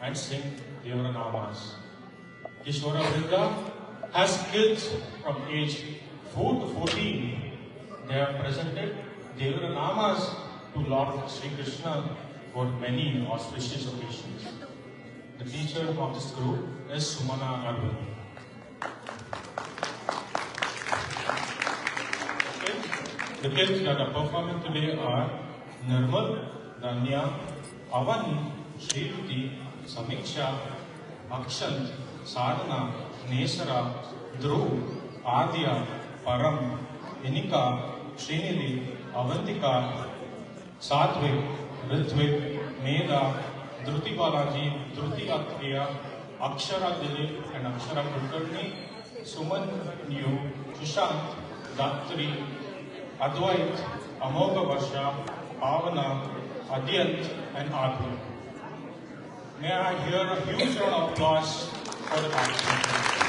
and sing Devara Namas. Kishora Vrinda has kids from age 4 to 14. They have presented Devara Namas to Lord Sri Krishna for many auspicious occasions. The teacher of this group is Sumana Arvind. The kids that are performing today are Nirmal, Danya, Avani, Shriti, Samiksha, Akshant, Sadhana, Nesara, Dhruv, Adya, Param, Inika, Srinidhi, Avantika, Satvik, Ritvik, Meda, Dhruti Balaji, Dhruti Atriya, Akshara Dilip and Akshara Kulkarni, Suman New, Sushant, Dattri, Advait, Amogha Varsha, Pavana, Adyant and Adhu. May I hear a huge round of applause for the participants.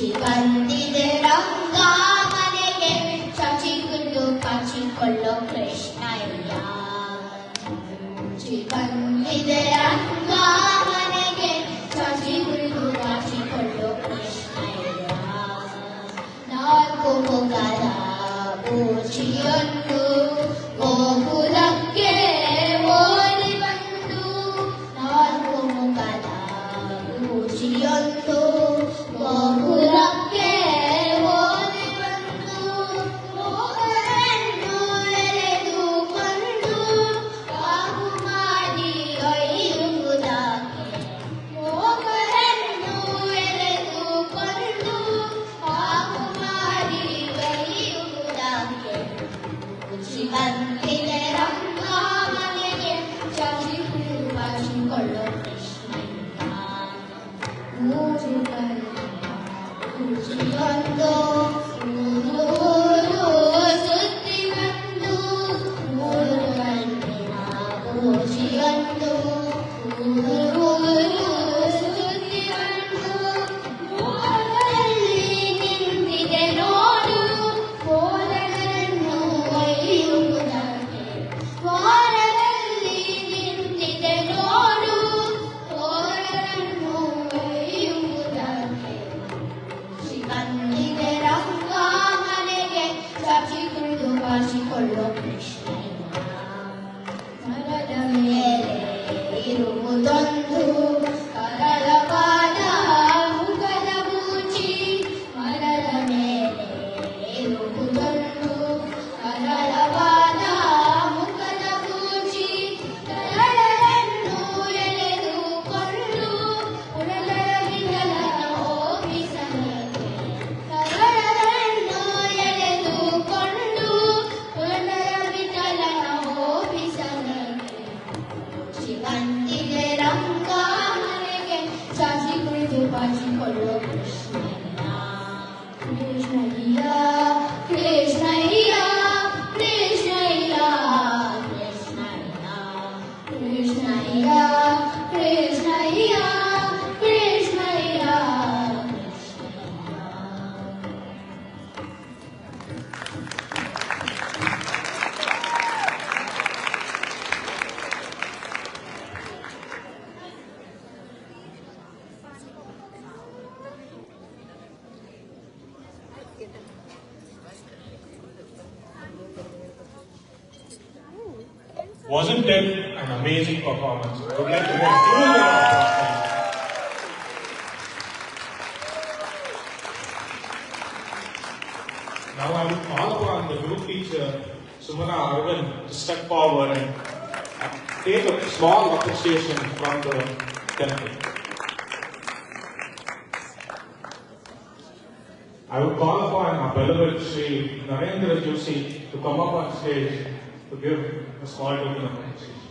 Chica ಬಂದಿದೆ ರಂಗ ಮನೆಗೆ ಚಚಿಗುಂಡು ಕಚಿಕೊಳ್ಳೋ ಕೃಷ್ಣಯ್ಯ ಬಂದಿದೆ ರಂಗ ಮನೆಗೆ ಚಚಿಗುಂಡು ಕಚಿಕೊಳ್ಳೋ ಕೃಷ್ಣಯ್ಯ ನಾಲ್ಕು ಮುಖದ ಬೂಚಿಯನ್ನು ಗೋಕುಲಕ್ಕೆ ಓಡಿ ಬಂದು ನಾಲ್ಕು ಮುಖದ ಬೂಚಿಯೊಂದು ಗೋಕುಲಕ್ಕೆ ಓಡಿ ಬಂದು ಮೋಹನನ್ನು ಎಳೆದುಕೊಂಡು ಬಾಹು ಮಾಡಿ ಒಯ್ಯುವುದಕ್ಕೆ ಮೋಹನನ್ನು ಎಳೆದುಕೊಂಡು ಬಾಹು ಮಾಡಿ ಒಯ್ಯುವುದಕ್ಕೆ ಬಂದಿದೆ ರಂಗ ಮನೆಗೆ ಚಚಿಗುಂಡು ಕಚಿಕೊಳ್ಳೋ ಕೃಷ್ಣಯ್ಯ ಮೂರು ಬೂಚಿಯೊಂದು ಊರು ಸುತ್ತಿ ಬಂದು ಮೂರು ಗಂಟಿನ ಬೂಚಿಯೊಂದು ಊರು ಸುತ್ತಿ ಬಂದು ಮೋಹದಲ್ಲಿ ನಿಂತಿದೆ ನೋಡು ಕೋಲಗಳನ್ನು ಒಯ್ಯುವುದಕ್ಕೆ ಕೋಲದಲ್ಲಿ ನಿಂತಿದೆ ನೋಡು ಕೋಲಗಳನ್ನು ಒಯ್ಯುವುದಕ್ಕೆ ಬಂದಿದೆ ರಂಗ ಮನೆಗೆ ಚಚಿಗುಂಡು ಕಚಿಕೊಳ್ಳೋ ಕೃಷ್ಣಯ್ಯ ಮರದ ಮೇಲೆ ಇರುವುದೊಂದು ಕರಳವಾದ ಮುಖದ ಬೂಚಿ ಮರದ ಮೇಲೆ ಇರುವುದೊಂದು ಕರಳವಾದ ಮುಖದ ಬೂಚಿ ಕರಳನ್ನು ಎಳೆದುಕೊಂಡು ಪುರದರ ವಿಠಲನ ಹೋಗಿಸಲಿಕ್ಕೆ ಕರಳನ್ನು ಎಳೆದುಕೊಂಡು ಪುರದರ ವಿಠಲನ ಹೋಗಿಸಲಿಕ್ಕೆ ಬಂದಿದೆ ರಂಗ ಮನೆಗೆ ಚಚಿಗುಂಡು ಕಚಿಕೊಳ್ಳೋ ಕೃಷ್ಣಯ್ಯ ಕೃಷ್ಣಯ್ಯ ಕೃಷ್ಣಯ್ಯ ಕೃಷ್ಣಯ್ಯ ಕೃಷ್ಣಯ್ಯ ಕೃಷ್ಣಯ್ಯ ಕೃಷ್ಣಯ್ಯ ಕೃಷ್ಣಯ್ಯ Wasn't it an amazing performance? I would like to hear a huge round of applause. Now I will call upon the group teacher, Sumana Arvind, to step forward and take a small appreciation from the temple. I would call upon our beloved Sri Narendra Joshi to come up on stage to give a small token of appreciation.